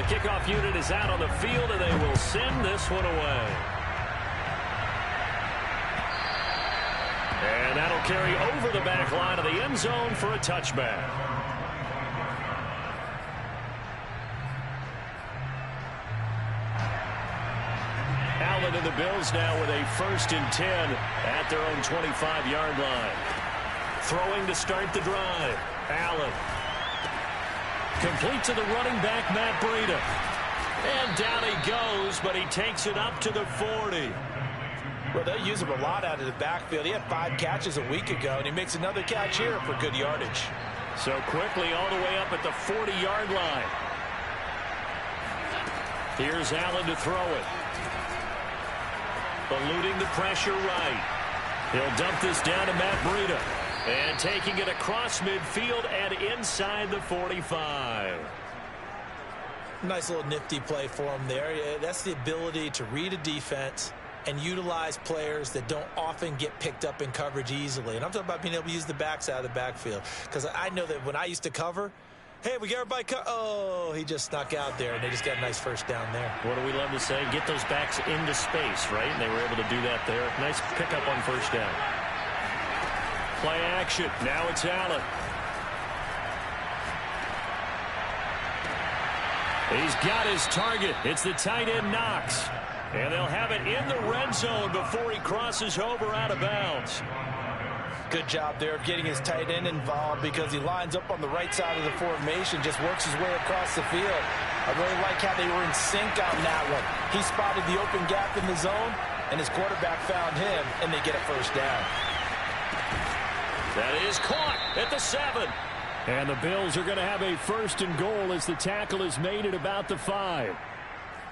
The kickoff unit is out on the field, and they will send this one away. And that'll carry over the back line of the end zone for a touchback. Allen and the Bills now with a 1st and 10 at their own 25-yard line. Throwing to start the drive. Allen. Complete to the running back, Matt Breida. And down he goes, but he takes it up to the 40. Well, they'll use him a lot out of the backfield. He had 5 catches a week ago, and he makes another catch here for good yardage. So quickly all the way up at the 40-yard line. Here's Allen to throw it. Eluding the pressure right. He'll dump this down to Matt Breida. And taking it across midfield and inside the 45. Nice little nifty play for him there. That's the ability to read a defense and utilize players that don't often get picked up in coverage easily. And I'm talking about being able to use the backs out of the backfield. Because I know that when I used to cover, hey, we got everybody oh, he just snuck out there, and they just got a nice first down there. What do we love to say? Get those backs into space, right? And they were able to do that there. Nice pickup on first down. Play action. Now it's Allen. He's got his target. It's the tight end Knox. And they'll have it in the red zone before he crosses over out of bounds. Good job there of getting his tight end involved because he lines up on the right side of the formation, just works his way across the field. I really like how they were in sync on that one. He spotted the open gap in the zone, and his quarterback found him, and they get a first down. That is caught at the 7. And the Bills are going to have a 1st and goal as the tackle is made at about the 5.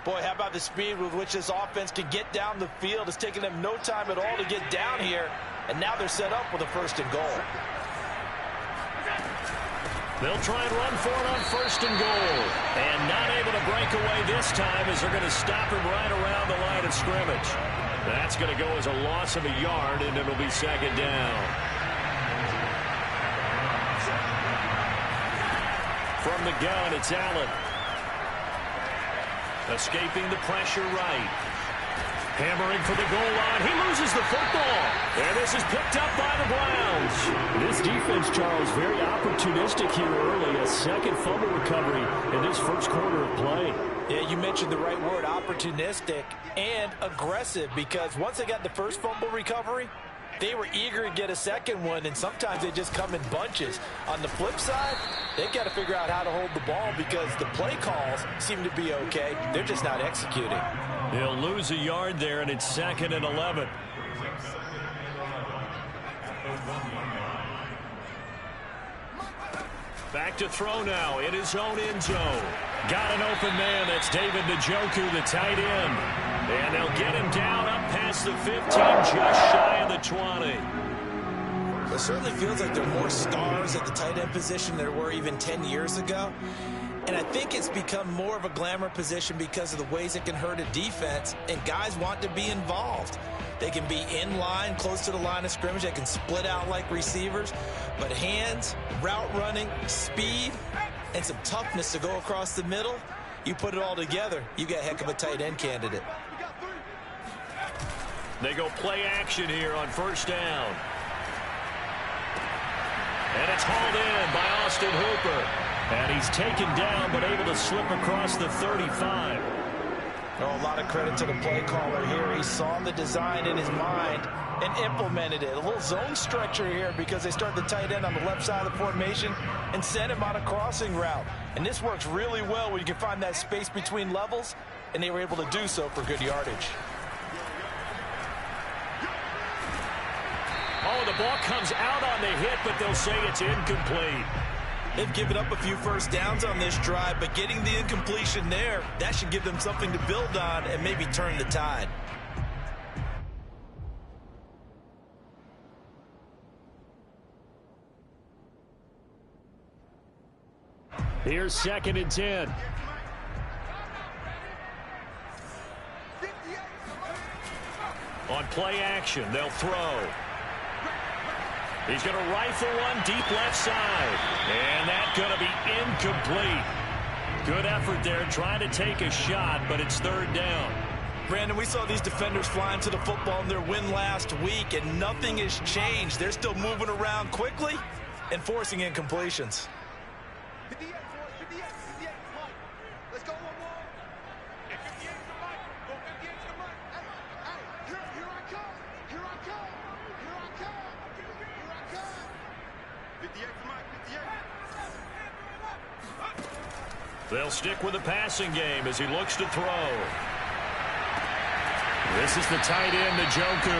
Boy, how about the speed with which this offense can get down the field? It's taken them no time at all to get down here. And now they're set up with a 1st and goal. They'll try and run for it on 1st and goal. And not able to break away this time as they're going to stop him right around the line of scrimmage. That's going to go as a loss of a yard, and it'll be 2nd down. From the gun, it's Allen. Escaping the pressure right. Hammering for the goal line. He loses the football. And this is picked up by the Browns. This defense, Charles, very opportunistic here early. A 2nd fumble recovery in this 1st quarter of play. Yeah, you mentioned the right word, opportunistic and aggressive, because once they got the 1st fumble recovery, they were eager to get a 2nd one, and sometimes they just come in bunches. On the flip side, they've got to figure out how to hold the ball because the play calls seem to be okay. They're just not executing. He'll lose a yard there, and it's 2nd and 11. Back to throw now in his own end zone. Got an open man. That's David Njoku, the tight end. And they'll get him down up past the 15, just shy of the 20. It certainly feels like there are more stars at the tight end position than there were even 10 years ago. And I think it's become more of a glamour position because of the ways it can hurt a defense, and guys want to be involved. They can be in line, close to the line of scrimmage. They can split out like receivers. But hands, route running, speed, and some toughness to go across the middle, you put it all together, you got a heck of a tight end candidate. They go play action here on 1st down. And it's hauled in by Austin Hooper. And he's taken down but able to slip across the 35. Oh, a lot of credit to the play caller here. He saw the design in his mind and implemented it. A little zone stretcher here because they start the tight end on the left side of the formation and send him on a crossing route. And this works really well when you can find that space between levels, and they were able to do so for good yardage. Oh, the ball comes out on the hit, but they'll say it's incomplete. They've given up a few 1st downs on this drive, but getting the incompletion there, that should give them something to build on and maybe turn the tide. Here's 2nd and 10. On play action, they'll throw. He's going to rifle one deep left side. And that's going to be incomplete. Good effort there, trying to take a shot, but it's third down. Brandon, we saw these defenders flying to the football in their win last week, and nothing has changed. They're still moving around quickly and forcing incompletions. Let's go one more. And 58 to Mike. Go 58 to Mike. Hey, here I come. Here I come. Here I come. Here I come. 58 to Mike. 58. They'll stick with the passing game as he looks to throw. This is the tight end, Njoku.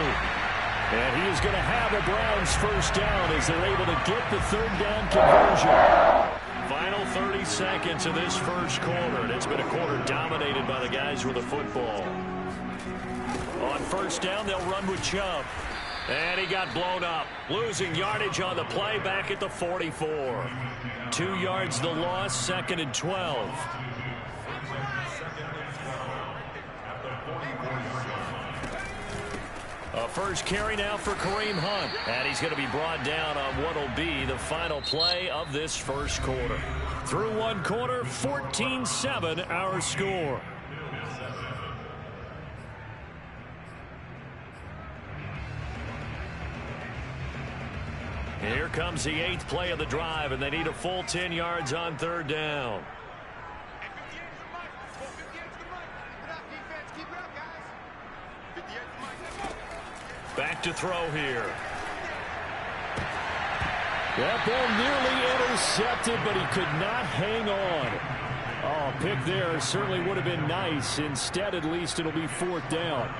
And he is going to have the Browns first down as they're able to get the third down conversion. Final 30 seconds of this first quarter. And it's been a quarter dominated by the guys with the football. On first down, they'll run with Chubb. And he got blown up. Losing yardage on the play back at the 44. 2 yards the loss, second and 12. A first carry now for Kareem Hunt. And he's going to be brought down on what will be the final play of this first quarter. Through one quarter, 14-7 our score. Here comes the 8th play of the drive, and they need a full 10 yards on third down. Back to throw here. That ball nearly intercepted, but he could not hang on. Oh, a pick there certainly would have been nice. Instead, at least it'll be fourth down.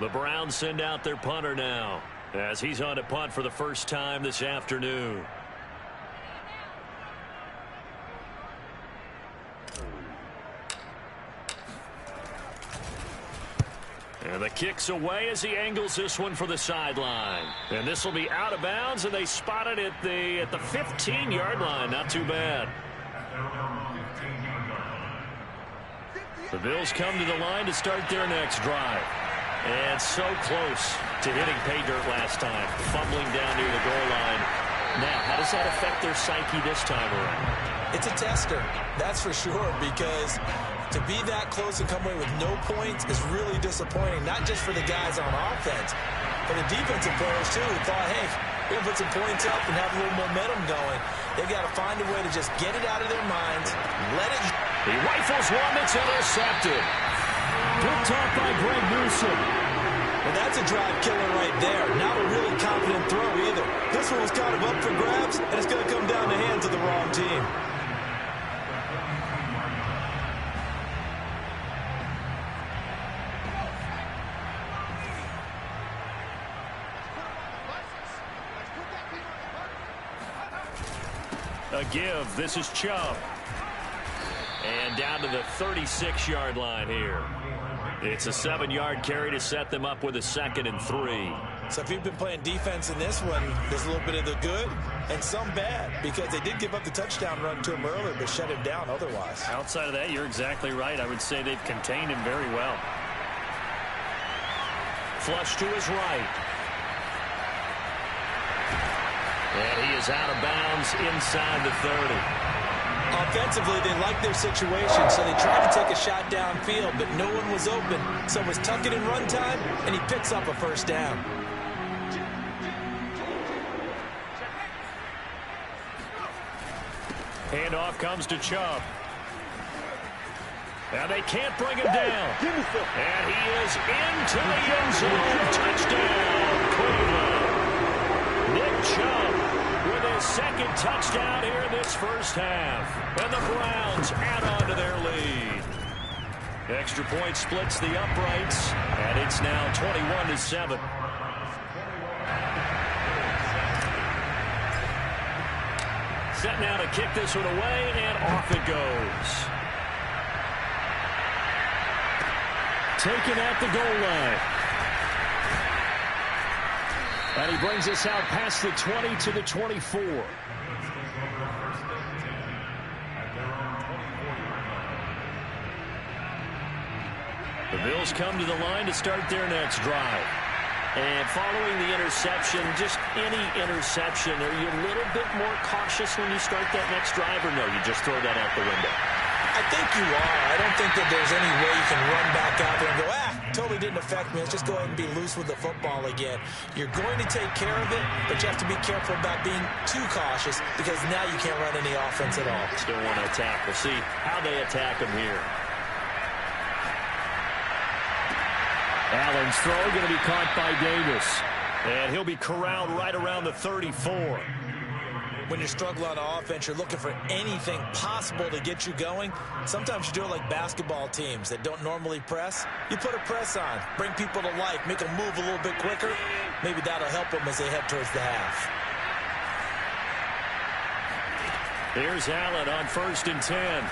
The Browns send out their punter now, as he's on to punt for the first time this afternoon. And the kick's away as he angles this one for the sideline. And this will be out of bounds, and they spot it at the 15-yard line. Not too bad. The Bills come to the line to start their next drive. And so close to hitting pay dirt last time. Fumbling down near the goal line. Now, how does that affect their psyche this time around? It's a tester, that's for sure, because to be that close and come away with no points is really disappointing, not just for the guys on offense, but the defensive players, too, who thought, hey, we're going to put some points up and have a little momentum going. They've got to find a way to just get it out of their minds, let it. He rifles one that's intercepted. Picked off by Greg Newsom. And that's a drive killer right there. Not a really confident throw either. This one was kind of up for grabs, and it's going to come down the hands of the wrong team. A give. This is Chubb. And down to the 36-yard line here. It's a 7-yard carry to set them up with a 2nd and 3. So if you've been playing defense in this one, there's a little bit of the good and some bad, because they did give up the touchdown run to him earlier, but shut him down otherwise. Outside of that, you're exactly right. I would say they've contained him very well. Flush to his right. And he is out of bounds inside the 30. Offensively, they liked their situation, so they tried to take a shot downfield, but no one was open. So it was tuck it in run time, and he picks up a first down. Handoff comes to Chubb. And they can't bring him down. And he is into the end zone. Touchdown, Cleveland. Nick Chubb with his 2nd touchdown here in this first half. And the Browns add on to their lead. Extra point splits the uprights, and it's now 21-7. Set now to kick this one away, and off it goes. Taken at the goal line. And he brings us out past the 20 to the 24. The Bills come to the line to start their next drive. And following the interception, just any interception, are you a little bit more cautious when you start that next drive, or no, you just throw that out the window? I think you are. I don't think that there's any way you can run back out there and go, totally didn't affect me. Let's just go ahead and be loose with the football again. You're going to take care of it, but you have to be careful about being too cautious because now you can't run any offense at all. Still want to attack. We'll see how they attack him here. Allen's throw going to be caught by Davis. And he'll be corralled right around the 34. When you're struggling on offense, you're looking for anything possible to get you going. Sometimes you do it like basketball teams that don't normally press. You put a press on, bring people to life, make them move a little bit quicker. Maybe that'll help them as they head towards the half. Here's Allen on 1st and 10.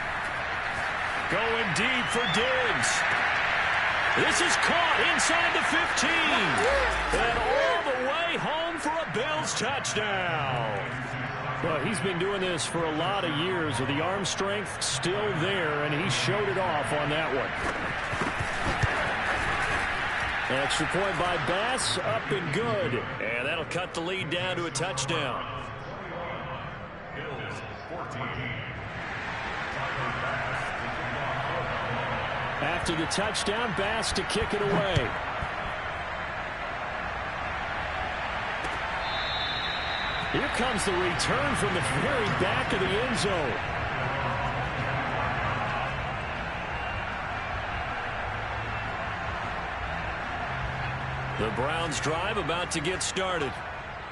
Going deep for Diggs. This is caught inside the 15. And all the way home for a Bills touchdown. Well, he's been doing this for a lot of years with the arm strength still there, and he showed it off on that one. Extra point by Bass, up and good. And that'll cut the lead down to a touchdown. After the touchdown, Bass to kick it away. Here comes the return from the very back of the end zone. The Browns drive about to get started.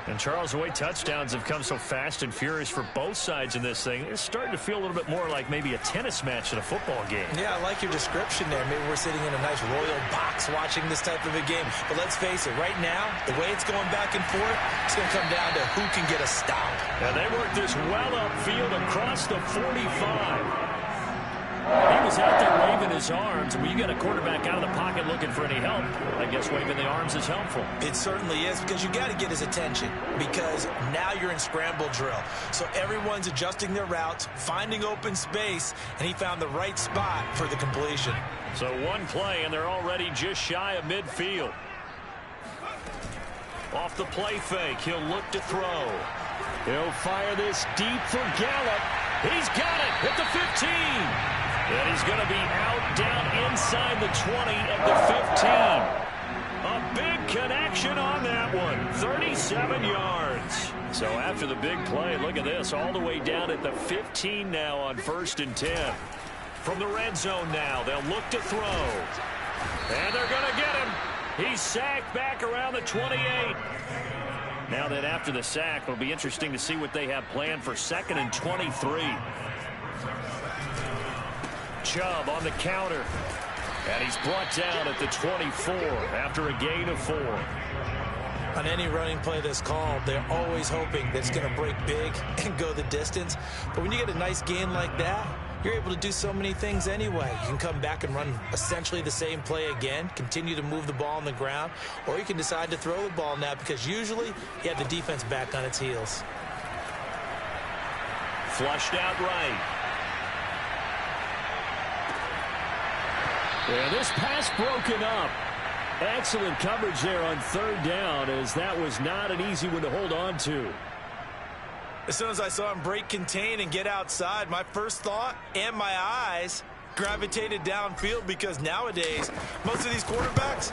And, Charles, the way touchdowns have come so fast and furious for both sides in this thing, it's starting to feel a little bit more like maybe a tennis match than a football game. Yeah, I like your description there. Maybe we're sitting in a nice royal box watching this type of a game. But let's face it, right now, the way it's going back and forth, it's going to come down to who can get a stop. And they work this well upfield across the 45. He was out there waving his arms. When you got a quarterback out of the pocket looking for any help, I guess waving the arms is helpful. It certainly is, because you got to get his attention, because now you're in scramble drill. So everyone's adjusting their routes, finding open space, and he found the right spot for the completion. So one play, and they're already just shy of midfield. Off the play fake, he'll look to throw. He'll fire this deep for Gallup. He's got it at the 15. And he's going to be out down inside the 20 at the 15. A big connection on that one. 37 yards. So after the big play, look at this. All the way down at the 15 now on 1st and 10. From the red zone now, they'll look to throw. And they're going to get him. He's sacked back around the 28. Now that after the sack, it'll be interesting to see what they have planned for 2nd and 23. Chubb on the counter. And he's brought down at the 24 after a gain of 4. On any running play that's called, they're always hoping that it's going to break big and go the distance. But when you get a nice gain like that, you're able to do so many things anyway. You can come back and run essentially the same play again, continue to move the ball on the ground, or you can decide to throw the ball now because usually you have the defense back on its heels. Flushed out right. And this pass broken up. Excellent coverage there on 3rd down, as that was not an easy one to hold on to. As soon as I saw him break contain and get outside, my first thought and my eyes gravitated downfield, because nowadays, most of these quarterbacks,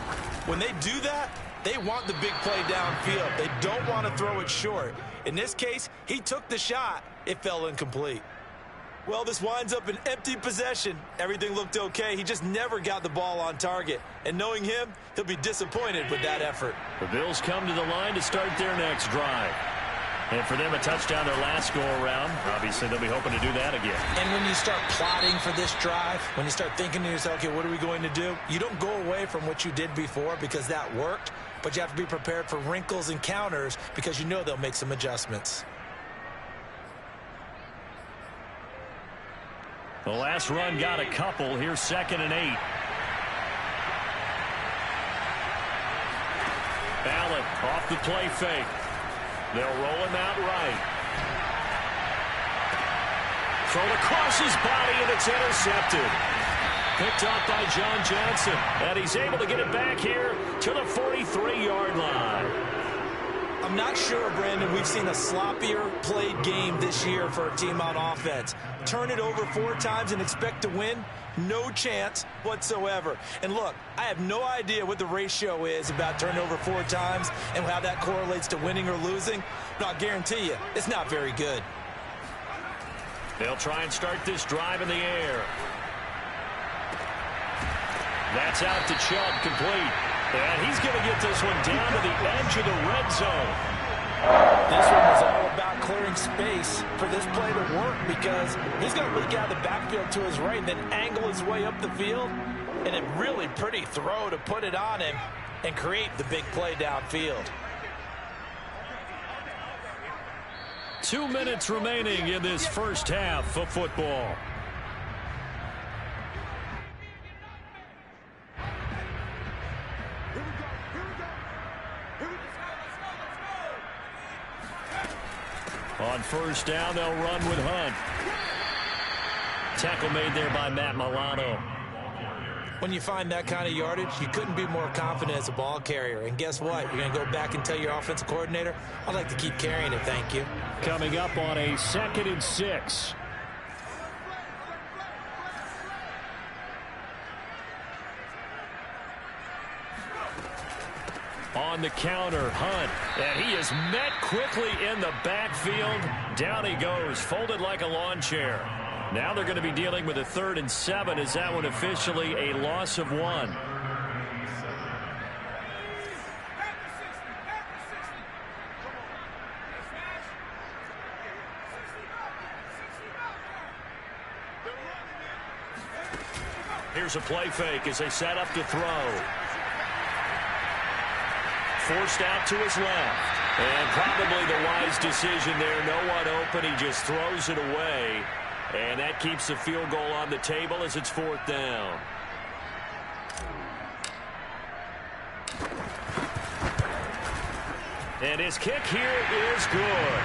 when they do that, they want the big play downfield. They don't want to throw it short. In this case, he took the shot. It fell incomplete. Well, this winds up an empty possession. Everything looked okay. He just never got the ball on target. And knowing him, he'll be disappointed with that effort. The Bills come to the line to start their next drive. And for them, a touchdown their last go-around. Obviously, they'll be hoping to do that again. And when you start plotting for this drive, when you start thinking to yourself, okay, what are we going to do? You don't go away from what you did before because that worked, but you have to be prepared for wrinkles and counters because you know they'll make some adjustments. The last run got a couple. Here's 2nd and 8. Allen off the play fake. They'll roll him out right. Thrown across his body, and it's intercepted. Picked up by John Johnson. And he's able to get it back here to the 43-yard line. I'm I'm not sure, Brandon, we've seen a sloppier played game this year for a team on offense. Turn it over 4 times and expect to win? No chance whatsoever. And look, I have no idea what the ratio is about turnover 4 times and how that correlates to winning or losing, but I'll guarantee you, it's not very good. They'll try and start this drive in the air. That's out to Chubb, complete. And he's going to get this one down to the edge of the red zone. This one was all about clearing space for this play to work because he's going to leak out of the backfield to his right and then angle his way up the field. And a really pretty throw to put it on him and create the big play downfield. 2 minutes remaining in this first half of football. On first down, they'll run with Hunt. Tackle made there by Matt Milano. When you find that kind of yardage, you couldn't be more confident as a ball carrier. And guess what? You're going to go back and tell your offensive coordinator, I'd like to keep carrying it, thank you. Coming up on a 2nd and 6. On the counter, Hunt. And he is met quickly in the backfield. Down he goes, folded like a lawn chair. Now they're going to be dealing with a 3rd and 7. Is that one officially a loss of 1? Here's a play fake as they set up to throw. Forced out to his left. And probably the wise decision there. No one open. He just throws it away. And that keeps the field goal on the table as it's 4th down. And his kick here is good.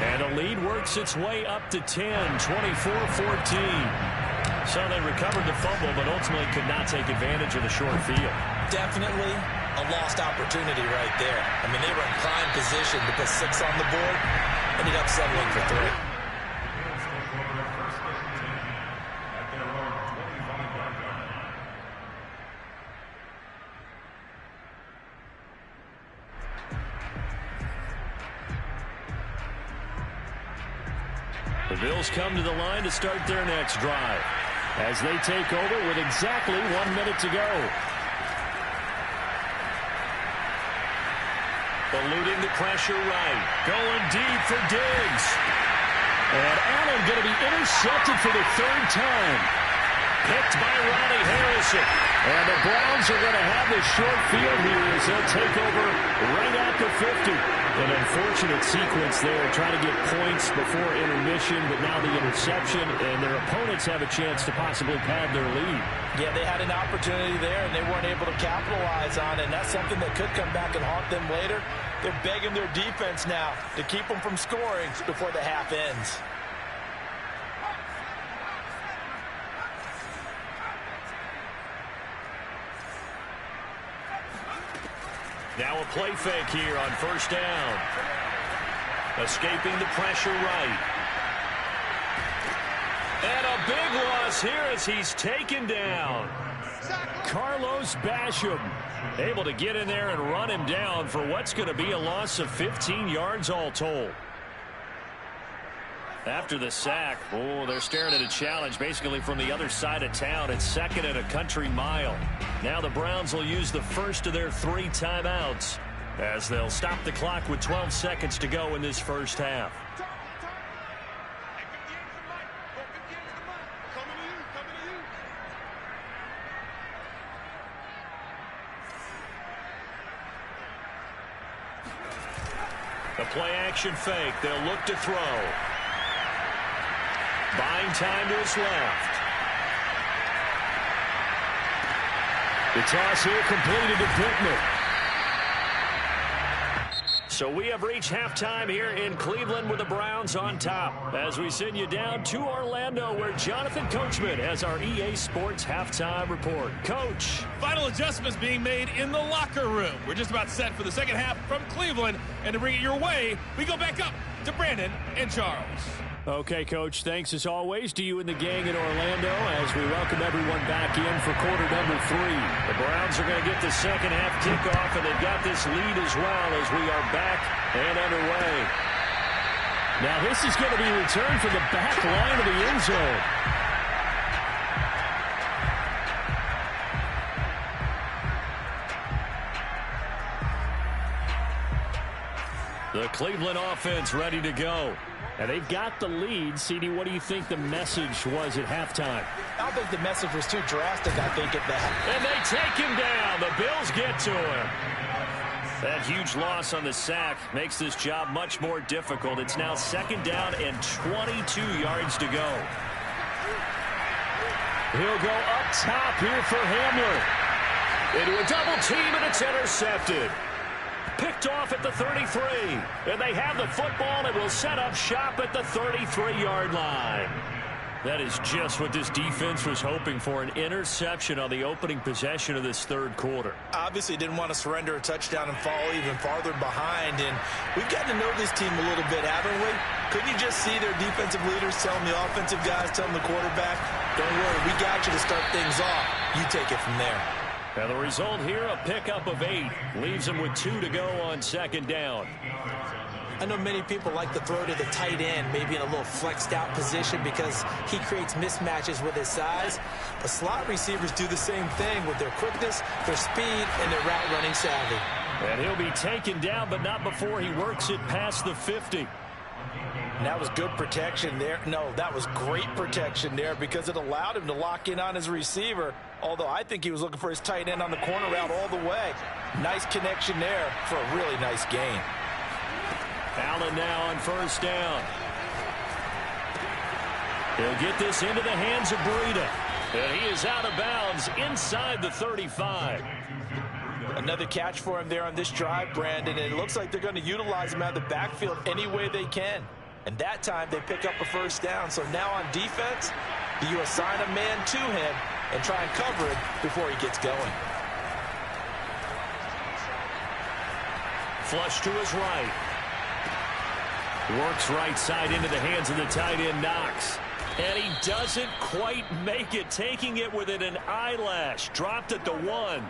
And a lead works its way up to 10, 24-14. So they recovered the fumble, but ultimately could not take advantage of the short field. Definitely a lost opportunity right there. I mean, they were in prime position to put 6 on the board. Ended up settling for 3. The Bills come to the line to start their next drive as they take over with exactly 1 minute to go. Eluding the pressure right. Going deep for Diggs. And Allen going to be intercepted for the 3rd time. Picked by Ronnie Harrison. And the Browns are going to have this short field here as they'll take over right at the 50. An unfortunate sequence there, trying to get points before intermission, but now the interception, and their opponents have a chance to possibly pad their lead. Yeah, they had an opportunity there, and they weren't able to capitalize on it, and that's something that could come back and haunt them later. They're begging their defense now to keep them from scoring before the half ends. Now a play fake here on first down. Escaping the pressure right. And a big loss here as he's taken down. Carlos Basham able to get in there and run him down for what's going to be a loss of 15 yards all told. After the sack, they're staring at a challenge basically from the other side of town. It's 2nd and a country mile. Now the Browns will use the first of their 3 timeouts as they'll stop the clock with 12 seconds to go in this first half. The play action fake. They'll look to throw. Buying time to his left. The toss here completed to Pittman. So we have reached halftime here in Cleveland with the Browns on top. As we send you down to Orlando, where Jonathan Coachman has our EA Sports halftime report. Coach. Final adjustments being made in the locker room. We're just about set for the second half from Cleveland. And to bring it your way, we go back up to Brandon and Charles. Okay, Coach, thanks as always to you and the gang in Orlando as we welcome everyone back in for quarter number 3. The Browns are going to get the second half kickoff, and they've got this lead as well as we are back and underway. Now this is going to be returned from the back line of the end zone. The Cleveland offense ready to go. And they've got the lead. CD, what do you think the message was at halftime? I don't think the message was too drastic, I think, at that. And they take him down. The Bills get to him. That huge loss on the sack makes this job much more difficult. It's now second down and 22 yards to go. He'll go up top here for Hamler. Into a double team, and it's intercepted. Picked off at the 33, and they have the football and will set up shop at the 33-yard line. That is just what this defense was hoping for, an interception on the opening possession of this third quarter. Obviously didn't want to surrender a touchdown and fall even farther behind, and we've gotten to know this team a little bit, haven't we? Couldn't you just see their defensive leaders telling the offensive guys, telling the quarterback, don't worry, we got you to start things off. You take it from there. And the result here, a pickup of 8. Leaves them with 2 to go on second down. I know many people like to throw to the tight end, maybe in a little flexed out position because he creates mismatches with his size. But slot receivers do the same thing with their quickness, their speed, and their route running savvy. And he'll be taken down, but not before he works it past the 50. And that was good protection there. No, that was great protection there because it allowed him to lock in on his receiver, although I think he was looking for his tight end on the corner route all the way. Nice connection there for a really nice gain. Allen now on first down. He'll get this into the hands of Breida. And he is out of bounds inside the 35. Another catch for him there on this drive, Brandon, and it looks like they're going to utilize him out of the backfield any way they can. And that time they pick up a first down. So now on defense, you assign a man to him and try and cover it before he gets going. Flush to his right. Works right side into the hands of the tight end, Knox. And he doesn't quite make it, taking it within an eyelash. Dropped at the 1.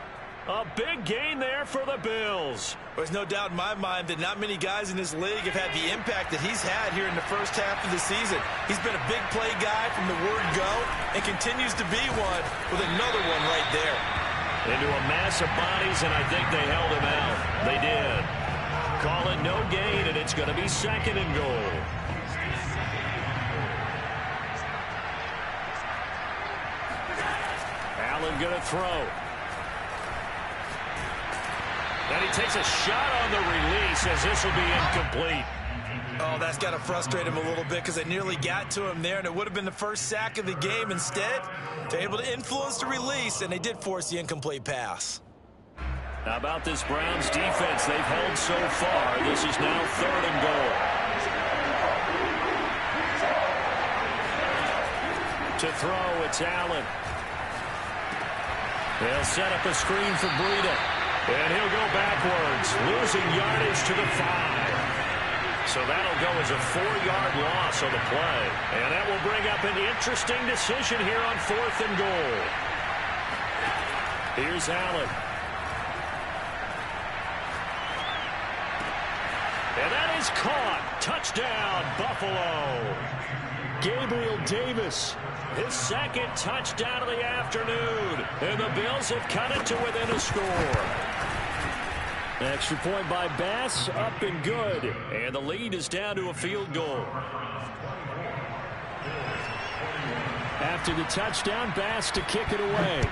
A big gain there for the Bills. There's no doubt in my mind that not many guys in this league have had the impact that he's had here in the first half of the season. He's been a big play guy from the word go and continues to be one with another one right there. Into a mass of bodies, and I think they held him out. They did. Call it no gain, and it's going to be second and goal. Allen going to throw. And he takes a shot on the release as this will be incomplete. Oh, that's got to frustrate him a little bit because they nearly got to him there, and it would have been the first sack of the game. Instead, they're able to influence the release, and they did force the incomplete pass. How about this Browns defense they've held so far? This is now third and goal. To throw, it's Allen. They'll set up a screen for Breida. And he'll go backwards, losing yardage to the 5. So that'll go as a 4-yard loss on the play. And that will bring up an interesting decision here on fourth and goal. Here's Allen. And that is caught. Touchdown, Buffalo. Gabriel Davis, his second touchdown of the afternoon. And the Bills have cut it to within a score. Extra point by Bass, up and good. And the lead is down to a field goal. After the touchdown, Bass to kick it away.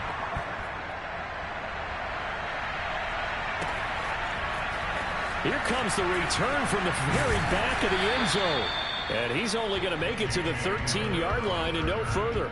Here comes the return from the very back of the end zone. And he's only going to make it to the 13-yard line and no further.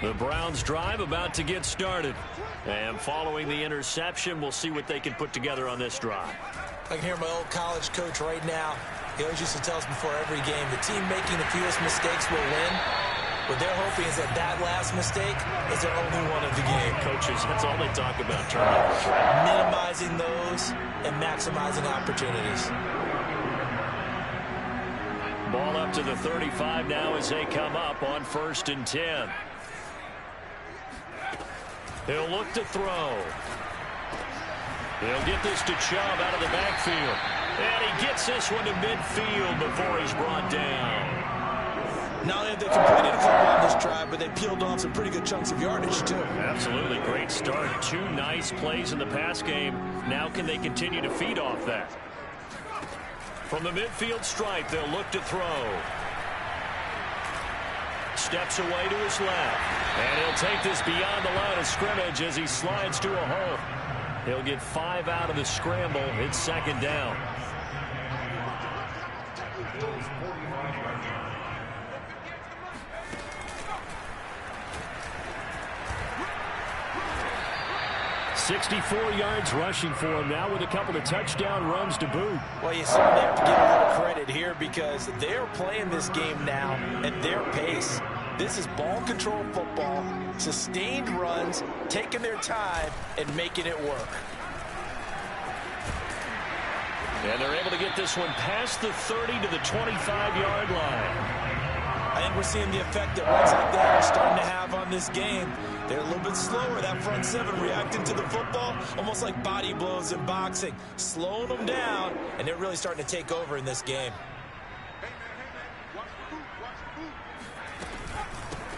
The Browns drive about to get started. And following the interception, we'll see what they can put together on this drive. I can hear my old college coach right now. He always used to tell us before every game, the team making the fewest mistakes will win. What they're hoping is that that last mistake is their only one of the game. Coaches, that's all they talk about, turnovers, right? Minimizing those and maximizing opportunities. Ball up to the 35 now as they come up on 1st and 10. He'll look to throw. He'll get this to Chubb out of the backfield. And he gets this one to midfield before he's brought down. Not only have they completed a couple on this drive, but they peeled off some pretty good chunks of yardage, too. Absolutely. Great start. 2 nice plays in the pass game. Now can they continue to feed off that? From the midfield stripe, they'll look to throw. Steps away to his left. And he'll take this beyond the line of scrimmage as he slides to a hole. He'll get 5 out of the scramble. It's 2nd down. $64 yards rushing for him now with a couple of touchdown runs to boot. Well, you certainly have to give a little credit here because they're playing this game now at their pace. This is ball control football, sustained runs, taking their time, and making it work. And they're able to get this one past the 30 to the 25-yard line. I think we're seeing the effect that runs like that are starting to have on this game. They're a little bit slower, that front seven, reacting to the football, almost like body blows in boxing, slowing them down, and they're really starting to take over in this game.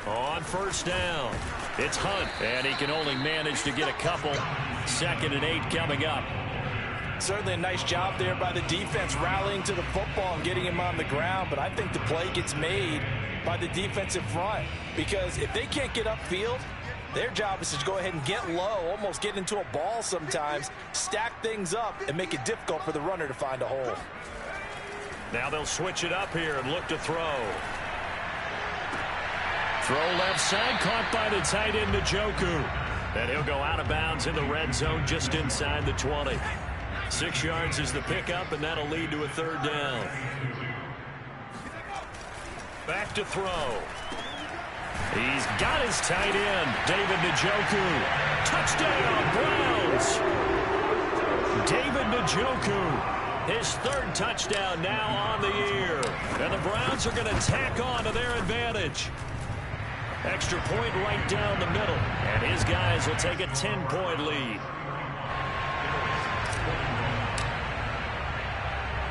On 1st down, it's Hunt, and he can only manage to get a couple. 2nd and 8 coming up. Certainly a nice job there by the defense rallying to the football and getting him on the ground, but I think the play gets made by the defensive front because if they can't get upfield, their job is to go ahead and get low, almost get into a ball sometimes, stack things up, and make it difficult for the runner to find a hole. Now they'll switch it up here and look to throw. Throw left side, caught by the tight end, Njoku. And he'll go out of bounds in the red zone just inside the 20. 6 yards is the pickup, and that'll lead to a 3rd down. Back to throw. He's got his tight end, David Njoku. Touchdown, Browns! David Njoku, his 3rd touchdown now on the year. And the Browns are going to tack on to their advantage. Extra point right down the middle. And his guys will take a 10-point lead.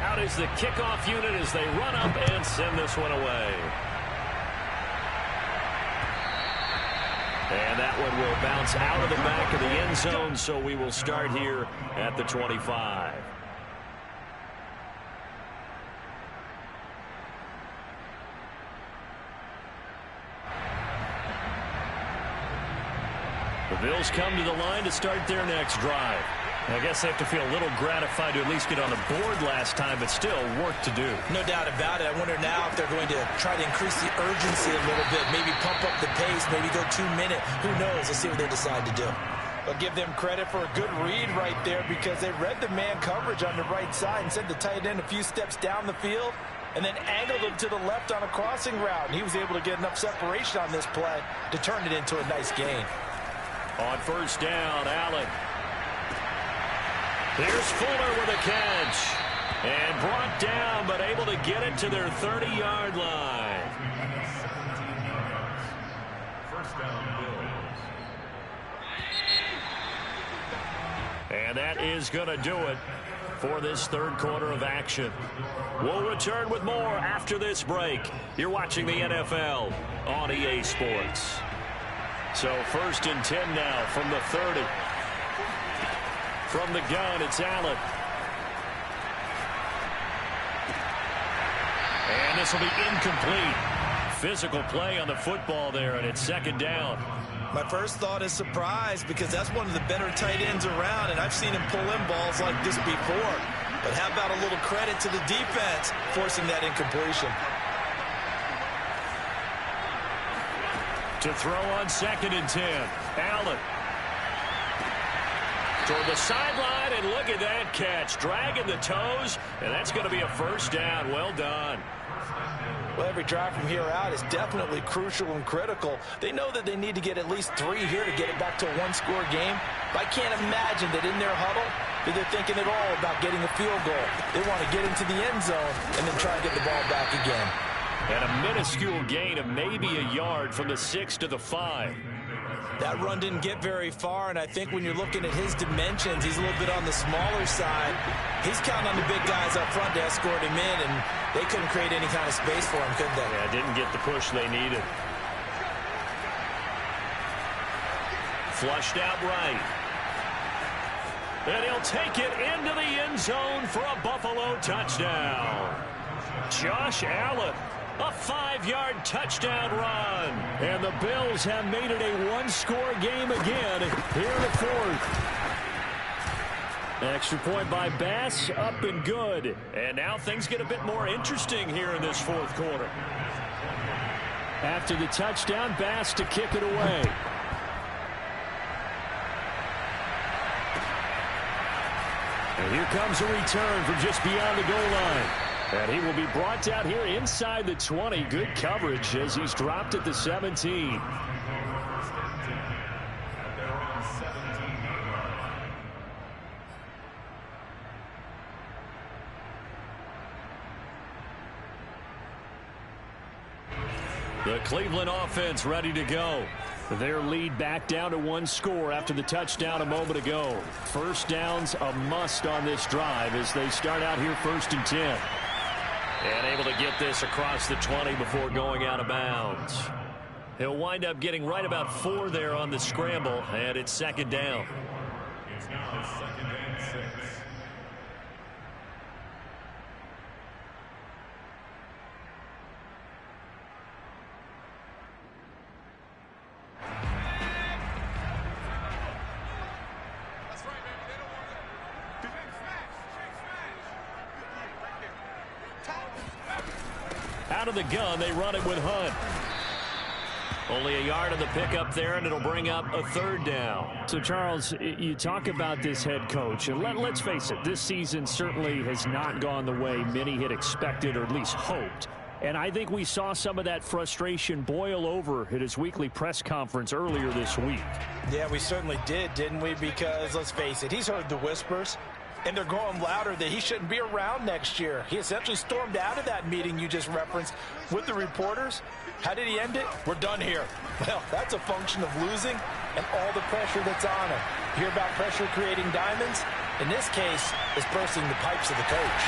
Out is the kickoff unit as they run up and send this one away. And that one will bounce out of the back of the end zone, so we will start here at the 25. The Bills come to the line to start their next drive. I guess they have to feel a little gratified to at least get on the board last time, but still work to do. No doubt about it. I wonder now if they're going to try to increase the urgency a little bit, maybe pump up the pace, maybe go 2 minute. Who knows? Let's see what they decide to do. I'll give them credit for a good read right there because they read the man coverage on the right side and sent the tight end a few steps down the field and then angled him to the left on a crossing route. And he was able to get enough separation on this play to turn it into a nice gain. On 1st down, Allen. Here's Fuller with a catch. And brought down, but able to get it to their 30-yard line. First down, Bills. And that is going to do it for this 3rd quarter of action. We'll return with more after this break. You're watching the NFL on EA Sports. So 1st and 10 now from the 30. From the gun, it's Allen. And this will be incomplete. Physical play on the football there, and it's 2nd down. My first thought is surprise because that's one of the better tight ends around, and I've seen him pull in balls like this before. But how about a little credit to the defense forcing that incompletion? To throw on 2nd and 10. Allen. Toward the sideline, and look at that catch. Dragging the toes, and that's going to be a first down. Well done. Well, every drive from here out is definitely crucial and critical. They know that they need to get at least 3 here to get it back to a one-score game. But I can't imagine that in their huddle that they're thinking at all about getting a field goal. They want to get into the end zone and then try and get the ball back again. And a minuscule gain of maybe a yard from the 6 to the 5. That run didn't get very far, and I think when you're looking at his dimensions, he's a little bit on the smaller side. He's counting on the big guys up front to escort him in, and they couldn't create any kind of space for him, could they? Yeah, didn't get the push they needed. Flushed out right. And he'll take it into the end zone for a Buffalo touchdown. Josh Allen. A 5-yard touchdown run. And the Bills have made it a one-score game again here in the 4th. Extra point by Bass, up and good. And now things get a bit more interesting here in this 4th quarter. After the touchdown, Bass to kick it away. And here comes a return from just beyond the goal line. And he will be brought down here inside the 20. Good coverage as he's dropped at the 17. The Cleveland offense ready to go. Their lead back down to 1 score after the touchdown a moment ago. First down's a must on this drive as they start out here 1st and 10. And able to get this across the 20 before going out of bounds. He'll wind up getting right about 4 there on the scramble, and it's 2nd down. It's now 2nd and 6. That's right, baby. They don't want to. Big smash. Out of the gun, they run it with Hunt. Only a yard of the pickup there, and it'll bring up a 3rd down. So, Charles, you talk about this head coach, and let's face it, this season certainly has not gone the way many had expected or at least hoped. And I think we saw some of that frustration boil over at his weekly press conference earlier this week. Yeah, we certainly did, didn't we? Because, let's face it, he's heard the whispers, and they're growing louder that he shouldn't be around next year. He essentially stormed out of that meeting you just referenced with the reporters. How did he end it? We're done here. Well, that's a function of losing and all the pressure that's on him. Hear about pressure creating diamonds? In this case, it's bursting the pipes of the coach.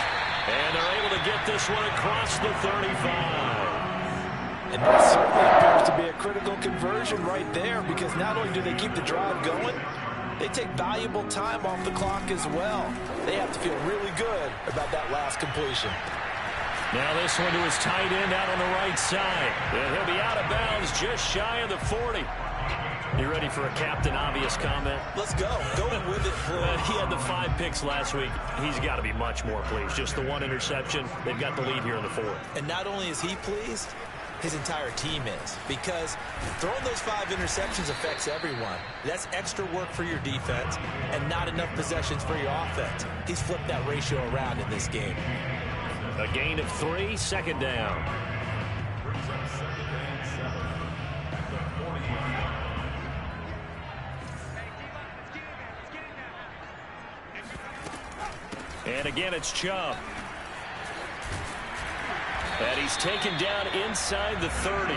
And they're able to get this one across the 35. And that certainly appears to be a critical conversion right there, because not only do they keep the drive going, they take valuable time off the clock as well. They have to feel really good about that last completion. Now this one to his tight end out on the right side. And he'll be out of bounds just shy of the 40. You ready for a Captain Obvious comment? Let's go. Go with it. He had the 5 picks last week. He's got to be much more pleased. Just the 1 interception. They've got the lead here in the 4th. And not only is he pleased, his entire team is. Because throwing those 5 interceptions affects everyone. That's extra work for your defense and not enough possessions for your offense. He's flipped that ratio around in this game. A gain of 3, 2nd down. And again, it's Chubb. And he's taken down inside the 30.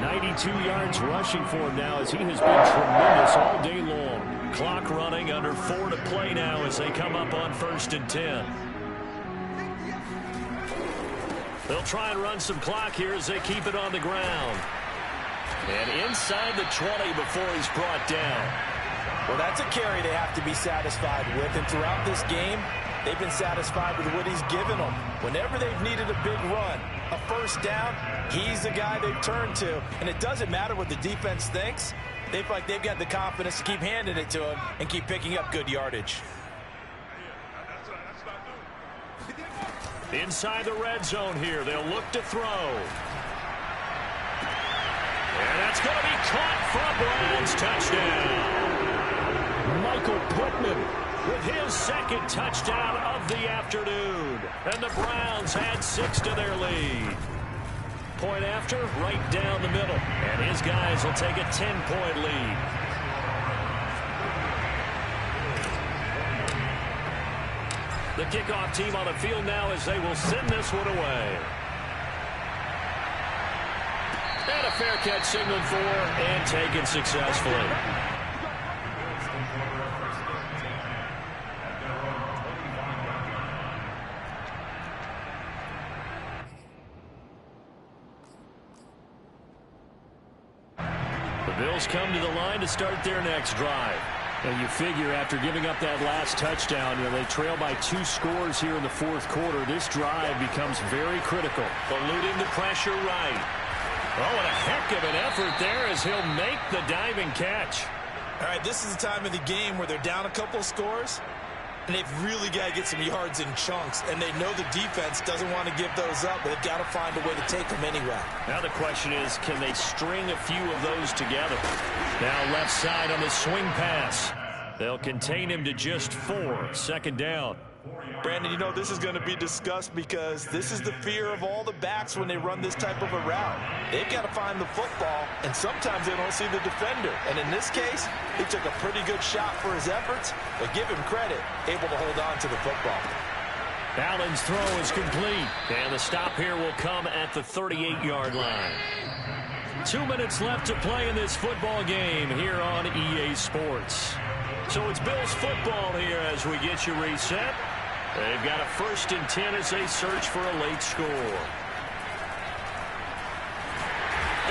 92 yards rushing for him now as he has been tremendous all day long. Clock running, under 4 to play now as they come up on 1st and 10. They'll try and run some clock here as they keep it on the ground. And inside the 20 before he's brought down. Well, that's a carry they have to be satisfied with. And throughout this game, they've been satisfied with what he's given them. Whenever they've needed a big run, a 1st down, he's the guy they've turned to. And it doesn't matter what the defense thinks. They feel like they've got the confidence to keep handing it to him and keep picking up good yardage. Inside the red zone here, they'll look to throw. And that's going to be caught for a Browns touchdown. Michael Pittman with his second touchdown of the afternoon. And the Browns add 6 to their lead. Point after, right down the middle. And his guys will take a 10-point lead. The kickoff team on the field now as they will send this one away. And a fair catch signaled for and taken successfully. The Bills come to the line to start their next drive. And you figure after giving up that last touchdown, they trail by 2 scores here in the fourth quarter. This drive becomes very critical. Eluding the pressure right. Oh, and a heck of an effort there as he'll make the diving catch. All right, this is the time of the game where they're down a couple of scores, and they've really got to get some yards in chunks, and they know the defense doesn't want to give those up, but they've got to find a way to take them anyway. Now the question is, can they string a few of those together? Now left side on the swing pass. They'll contain him to just 4. Second down. Brandon, you know this is going to be discussed because this is the fear of all the backs when they run this type of a route. They've got to find the football, and sometimes they don't see the defender. And in this case, he took a pretty good shot for his efforts, but give him credit, able to hold on to the football. Allen's throw is complete, and the stop here will come at the 38-yard line. 2 minutes left to play in this football game here on EA Sports. So it's Bills football here as we get you reset. They've got a 1st and 10 as they search for a late score.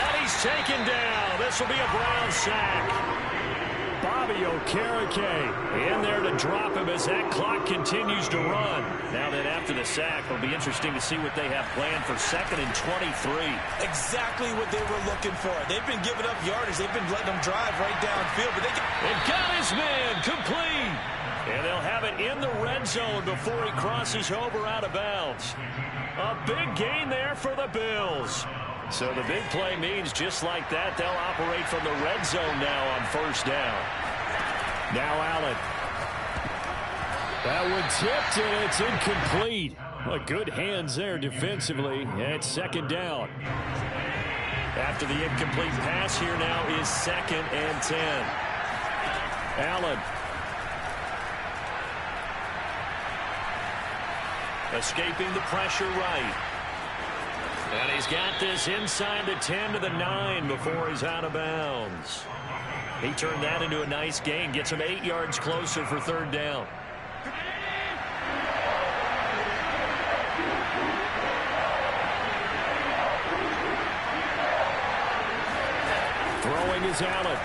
And he's taken down. This will be a Brown sack. Bobby Okereke in there to drop him as that clock continues to run. Now that after the sack, it'll be interesting to see what they have planned for 2nd and 23. Exactly what they were looking for. They've been giving up yardage. They've been letting them drive right downfield. But and got his man complete. And they'll have it in the red zone before he crosses over out of bounds. A big gain there for the Bills. So the big play means just like that, they'll operate from the red zone now on 1st down. Now Allen. That one tipped, and it's incomplete. Well, good hands there defensively. And 2nd down. After the incomplete pass here now is 2nd and 10. Allen. Escaping the pressure right. And he's got this inside the 10 to the 9 before he's out of bounds. He turned that into a nice gain. Gets him 8 yards closer for 3rd down. Throwing is Allen.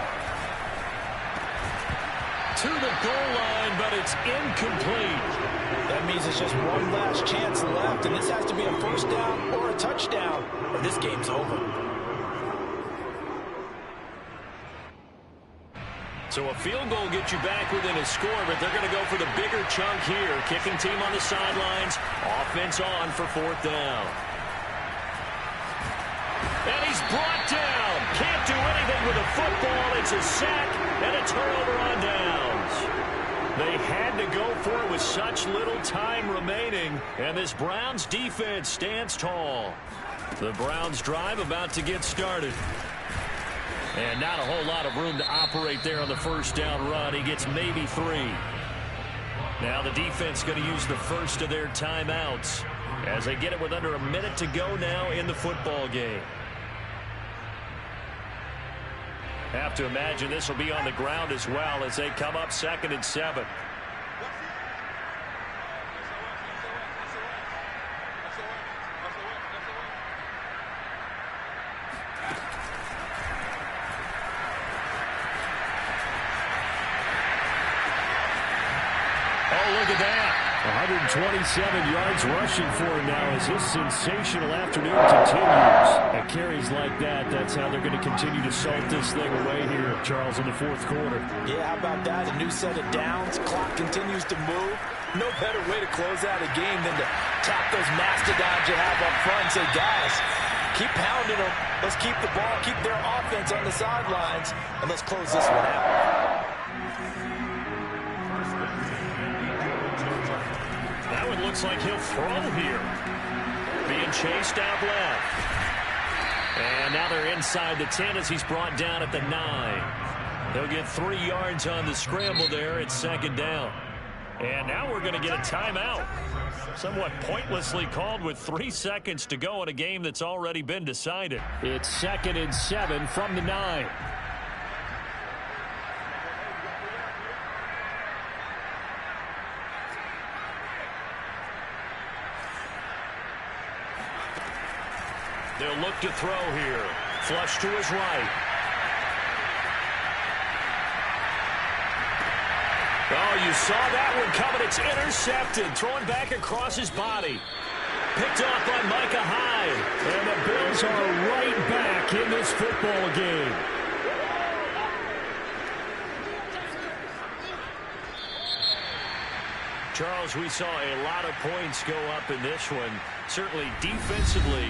To the goal line, but it's incomplete. that means it's just one last chance left, and this has to be a 1st down or a touchdown, or this game's over. So a field goal gets you back within a score, but they're going to go for the bigger chunk here. Kicking team on the sidelines. Offense on for 4th down. And he's brought down. Can't do anything with a football. It's a sack and a turnover on downs. They had to go for it with such little time remaining. And this Browns defense stands tall. The Browns drive about to get started. And not a whole lot of room to operate there on the 1st down run. He gets maybe 3. Now the defense going to use the first of their timeouts as they get it with under a minute to go now in the football game. Have to imagine this will be on the ground as well as they come up 2nd and 7. Look at that. 127 yards rushing for him now as this sensational afternoon continues. And carries like that, that's how they're going to continue to salt this thing away here, Charles, in the 4th quarter. Yeah, how about that? A new set of downs. Clock continues to move. No better way to close out a game than to tap those mastodons you have up front and say, guys, Keep pounding them. Let's keep the ball, keep their offense on the sidelines, and let's close this one out. That one looks like he'll throw here. Being chased out left. And now they're inside the 10 as he's brought down at the 9. He'll get 3 yards on the scramble there. It's second down. And now we're going to get a timeout. Somewhat pointlessly called with 3 seconds to go in a game that's already been decided. It's 2nd and 7 from the 9. They'll look to throw here. Flush to his right. Oh, you saw that one coming. It's intercepted. Throwing back across his body. Picked off by Micah Hyde. And the Bills are right back in this football game. Charles, we saw a lot of points go up in this one. Certainly defensively,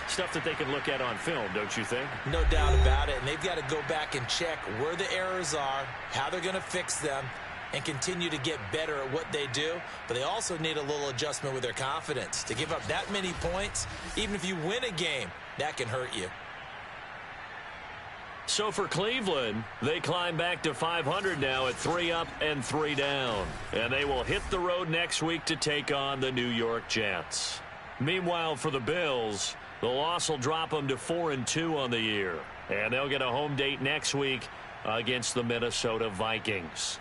stuff that they can look at on film, don't you think? No doubt about it, and they've got to go back and check where the errors are, how they're going to fix them, and continue to get better at what they do. But they also need a little adjustment with their confidence. To give up that many points, even if you win a game, that can hurt you. So for Cleveland, they climb back to 500 now at 3 up and 3 down. And they will hit the road next week to take on the New York Jets. Meanwhile, for the Bills, the loss will drop them to 4-2 on the year. And they'll get a home date next week against the Minnesota Vikings.